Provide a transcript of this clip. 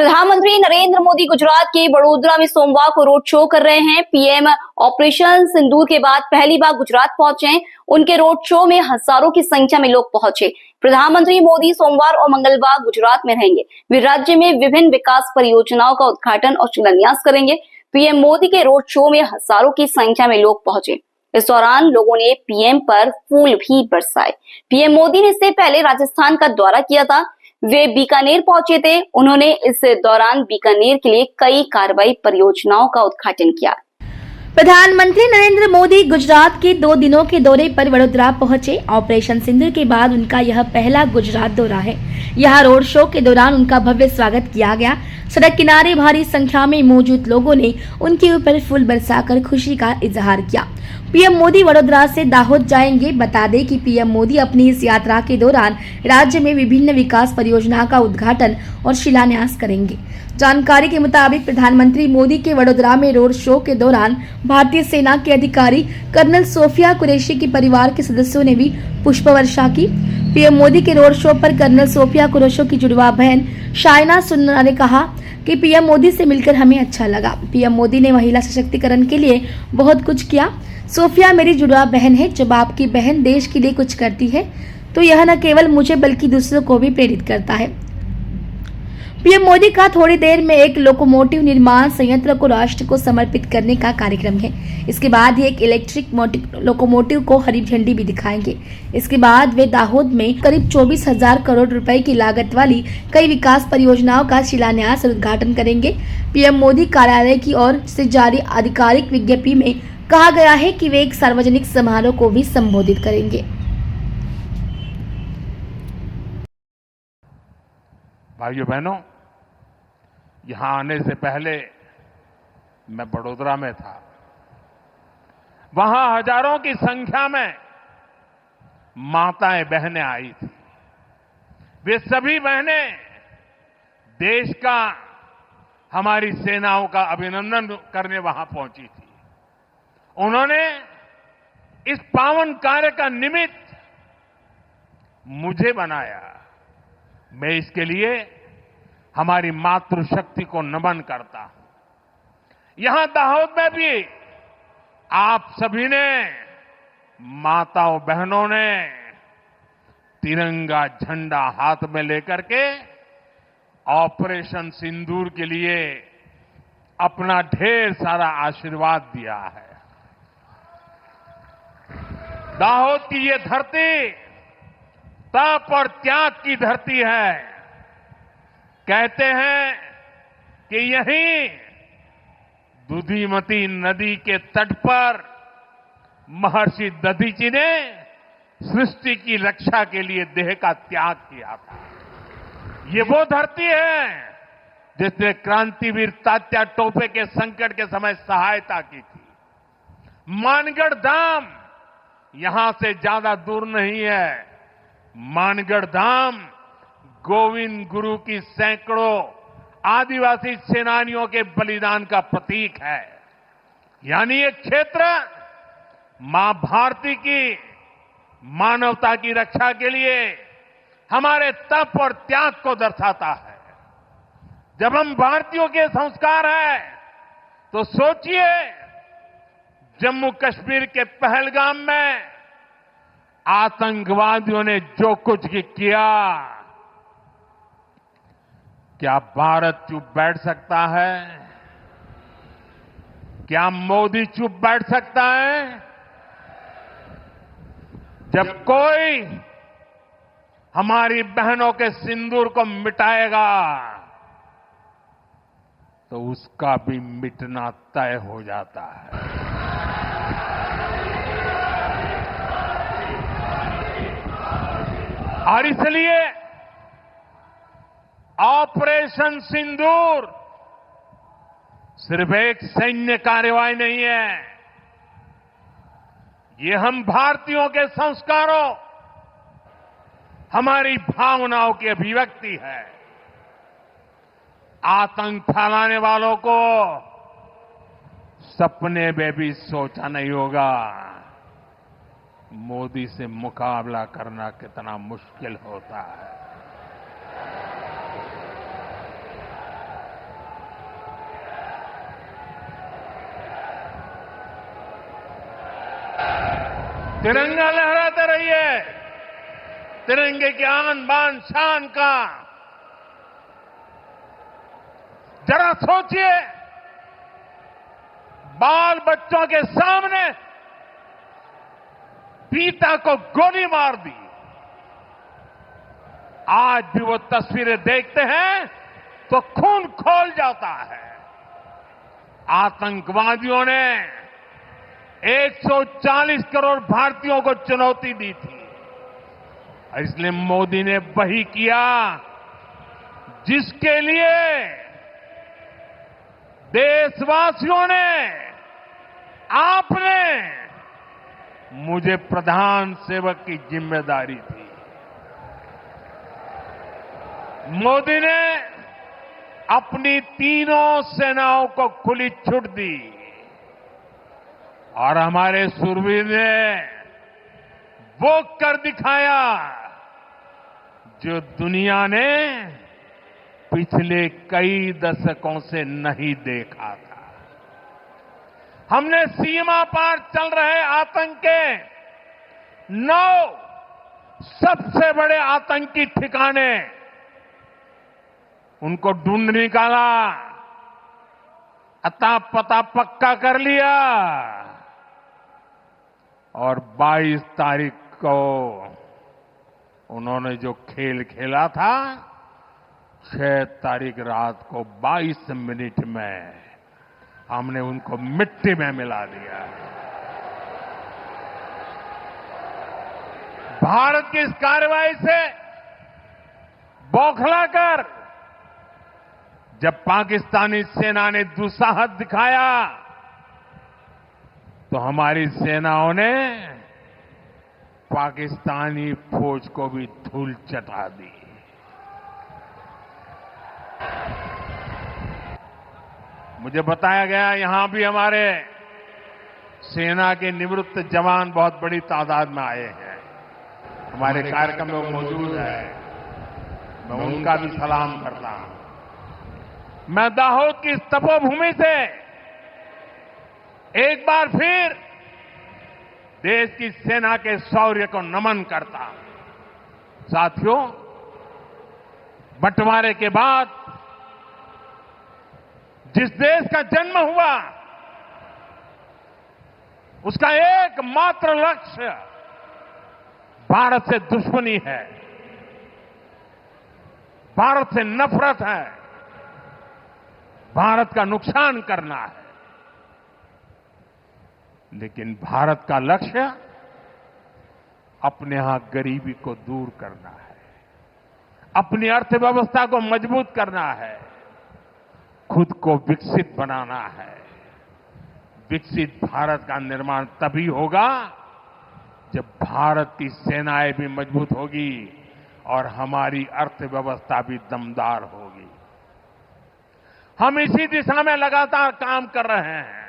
प्रधानमंत्री नरेंद्र मोदी गुजरात के वडोदरा में सोमवार को रोड शो कर रहे हैं। पीएम ऑपरेशन सिंदूर के बाद पहली बार गुजरात पहुंचे। उनके रोड शो में हजारों की संख्या में लोग पहुंचे। प्रधानमंत्री मोदी सोमवार और मंगलवार गुजरात में रहेंगे। वे राज्य में विभिन्न विकास परियोजनाओं का उद्घाटन और शिलान्यास करेंगे। पीएम मोदी के रोड शो में हजारों की संख्या में लोग पहुंचे। इस दौरान लोगों ने पीएम पर फूल भी बरसाए। पीएम मोदी ने इससे पहले राजस्थान का दौरा किया था। वे बीकानेर पहुंचे थे। उन्होंने इस दौरान बीकानेर के लिए कई कार्रवाई परियोजनाओं का उद्घाटन किया। प्रधानमंत्री नरेंद्र मोदी गुजरात के 2 दिनों के दौरे पर वडोदरा पहुंचे। ऑपरेशन सिंदूर के बाद उनका यह पहला गुजरात दौरा है। यहां रोड शो के दौरान उनका भव्य स्वागत किया गया। सड़क किनारे भारी संख्या में मौजूद लोगों ने उनके ऊपर फूल बरसाकर खुशी का इजहार किया। पीएम मोदी वडोदरा से दाहोद जाएंगे। बता दें कि पीएम मोदी अपनी इस यात्रा के दौरान राज्य में विभिन्न विकास परियोजनाओं का उद्घाटन और शिलान्यास करेंगे। जानकारी के मुताबिक प्रधानमंत्री मोदी के वडोदरा में रोड शो के दौरान भारतीय सेना के अधिकारी कर्नल सोफिया कुरैशी के परिवार के सदस्यों ने भी पुष्प वर्षा की। पीएम मोदी के रोड शो पर कर्नल सोफिया कुरैशी की जुड़वा बहन शाइना सुन्ना ने कहा कि पीएम मोदी से मिलकर हमें अच्छा लगा। पीएम मोदी ने महिला सशक्तिकरण के लिए बहुत कुछ किया। सोफिया मेरी जुड़वा बहन है। जब आपकी बहन देश के लिए कुछ करती है तो यह न केवल मुझे बल्कि दूसरों को भी प्रेरित करता है। पीएम मोदी का थोड़ी देर में एक लोकोमोटिव निर्माण संयंत्र को राष्ट्र को समर्पित करने का कार्यक्रम है। इसके बाद ही एक इलेक्ट्रिक लोकोमोटिव को हरी झंडी भी दिखाएंगे। इसके बाद वे दाहोद में करीब 24,000 करोड़ रुपए की लागत वाली कई विकास परियोजनाओं का शिलान्यास और उद्घाटन करेंगे। पीएम मोदी कार्यालय की ओर से जारी आधिकारिक विज्ञप्ति में कहा गया है कि वे एक सार्वजनिक समारोह को भी संबोधित करेंगे। भाइयों बहनों, यहां आने से पहले मैं वडोदरा में था। वहां हजारों की संख्या में माताएं बहनें आई थी। वे सभी बहनें देश का, हमारी सेनाओं का अभिनंदन करने वहां पहुंची थी। उन्होंने इस पावन कार्य का निमित्त मुझे बनाया। मैं इसके लिए हमारी मातृशक्ति को नमन करता हूं। यहां दाहोद में भी आप सभी ने, माताओं बहनों ने तिरंगा झंडा हाथ में लेकर के ऑपरेशन सिंदूर के लिए अपना ढेर सारा आशीर्वाद दिया है। दाहोद की ये धरती तप और त्याग की धरती है। कहते हैं कि यहीं दुधिमती नदी के तट पर महर्षि दधीची ने सृष्टि की रक्षा के लिए देह का त्याग किया था। ये वो धरती है जिसने क्रांतिवीर तात्या टोपे के संकट के समय सहायता की थी। मानगढ़ धाम यहां से ज्यादा दूर नहीं है। मानगढ़ धाम गोविंद गुरु की सैकड़ों आदिवासी सेनानियों के बलिदान का प्रतीक है। यानी ये क्षेत्र मां भारती की मानवता की रक्षा के लिए हमारे तप और त्याग को दर्शाता है। जब हम भारतीयों के संस्कार हैं तो सोचिए, जम्मू कश्मीर के पहलगाम में आतंकवादियों ने जो कुछ किया, क्या भारत चुप बैठ सकता है? क्या मोदी चुप बैठ सकता है? जब कोई हमारी बहनों के सिंदूर को मिटाएगा तो उसका भी मिटना तय हो जाता है। और इसलिए ऑपरेशन सिंदूर सिर्फ एक सैन्य कार्रवाई नहीं है। ये हम भारतीयों के संस्कारों, हमारी भावनाओं की अभिव्यक्ति है। आतंक फैलाने वालों को सपने में भी सोचा नहीं होगा मोदी से मुकाबला करना कितना मुश्किल होता है। तिरंगा लहराते रहिए। तिरंगे की आन बान शान का जरा सोचिए, बाल बच्चों के सामने पिता को गोली मार दी। आज भी वो तस्वीरें देखते हैं तो खून खौल जाता है। आतंकवादियों ने 140 करोड़ भारतीयों को चुनौती दी थी, इसलिए मोदी ने वही किया जिसके लिए देशवासियों ने, आपने मुझे प्रधान सेवक की जिम्मेदारी दी। मोदी ने अपनी तीनों सेनाओं को खुली छूट दी और हमारे शूरवीर ने वो कर दिखाया जो दुनिया ने पिछले कई दशकों से नहीं देखा था। हमने सीमा पार चल रहे आतंक के 9 सबसे बड़े आतंकी ठिकाने उनको ढूंढ निकाला, अता पता पक्का कर लिया और 22 तारीख को उन्होंने जो खेल खेला था, 6 तारीख रात को 22 मिनट में हमने उनको मिट्टी में मिला दिया। भारत की इस कार्रवाई से बौखलाकर जब पाकिस्तानी सेना ने दुस्साहस दिखाया तो हमारी सेनाओं ने पाकिस्तानी फौज को भी धूल चटा दी। मुझे बताया गया यहां भी हमारे सेना के निवृत्त जवान बहुत बड़ी तादाद में आए हैं। हमारे कार्यक्रम में मौजूद है, मैं उनका भी सलाम करता हूं। मैं दाहोद की इस तपोभूमि से एक बार फिर देश की सेना के शौर्य को नमन करता हूं। साथियों, बंटवारे के बाद जिस देश का जन्म हुआ उसका एकमात्र लक्ष्य भारत से दुश्मनी है, भारत से नफरत है, भारत का नुकसान करना है। लेकिन भारत का लक्ष्य अपने यहां गरीबी को दूर करना है, अपनी अर्थव्यवस्था को मजबूत करना है, खुद को विकसित बनाना है। विकसित भारत का निर्माण तभी होगा जब भारत की सेनाएं भी मजबूत होगी और हमारी अर्थव्यवस्था भी दमदार होगी। हम इसी दिशा में लगातार काम कर रहे हैं।